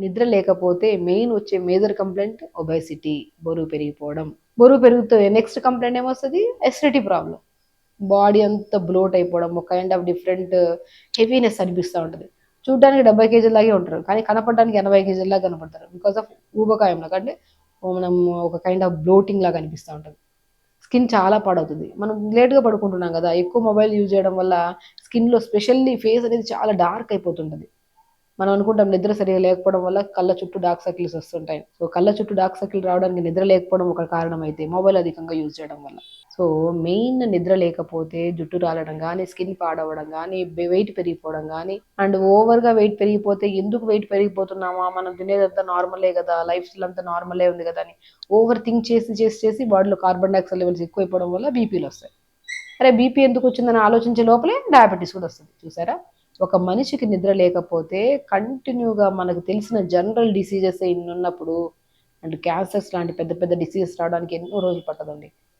నిద్ర లేకపోతే మెయిన్ వచ్చే మేజర్ కంప్లైంట్ ఒబేసిటీ, బరువు పెరిగిపోవడం. బరువు పెరుగుతే నెక్స్ట్ కంప్లైంట్ ఏమొస్తది? Acidity problem. బాడీ అంతా బ్లోట్ అయిపోవడం, ఒక కైండ్ ఆఫ్ డిఫరెంట్ హెవీనెస్ అనిపిస్తూ ఉంటుంది. చూడ్డానికి 70 కేజీల్లాగే ఉంటారు, కానీ కనపడడానికి 80 కేజీల్లాగా కనపడతారు. బికాస్ ఆఫ్ ఊబకాయంలాగా, అంటే మనం ఒక కైండ్ ఆఫ్ బ్లోటింగ్ లాగా అనిపిస్తూ ఉంటుంది. స్కిన్ చాలా పాడవుతుంది. మనం లేట్‌గా పడుకుంటున్నాం గదా! ఎక్కువ మొబైల్ యూజ్ చేయడం వల్ల స్కిన్‌లో స్పెషల్లీ ఫేస్ అనేది చాలా డార్క్ అయిపోతుంటది. మనం అనుకుంటాం నిద్ర సరిగ్గా లేకపోవడం వల్ల కళ్ళ చుట్టూ డార్క్ సర్కిల్స్ వస్తుంటాయి. సో, కళ్ళ చుట్టూ డార్క్ సర్కిల్ రావడానికి నిద్ర లేకపోవడం ఒక కారణం అయితే, మొబైల్ అధికంగా యూజ్ చేయడం వల్ల. సో, మెయిన్ నిద్ర లేకపోతే జుట్టు రాలడం గానీ, స్కిన్ పాడవ్వడం గానీ, వెయిట్ పెరిగిపోవడం గానీ, అండ్ ఓవర్‌గా వెయిట్ పెరిగిపోతే ఎందుకు వెయిట్ పెరిగిపోతున్నామా? మనం తినేదంతా నార్మలే గదా! లైఫ్ స్టైల్ అంతా నార్మలే ఉంది గదా! అని ఓవర్ థింక్ చేసి బాడీలో కార్బన్ డయాక్సైడ్ లెవెల్స్ ఎక్కువైపోవడం వల్ల బీపీలొస్తాయి. అరే! బీపీ ఎందుకొచ్చిందని ఆలోచించే లోపలే డయాబెటిస్ కూడా వస్తది. చూసారా? ఒక మనిషికి నిద్ర లేకపోతే కంటిన్యూగా మనకు తెలిసిన జనరల్ డిసీజెస్ ఇన్నున్నప్పుడు, అండ్ క్యాన్సర్స్ లాంటి పెద్ద పెద్ద డిసీజెస్ రావడానికి ఎన్నో రోజులు పట్టదండి.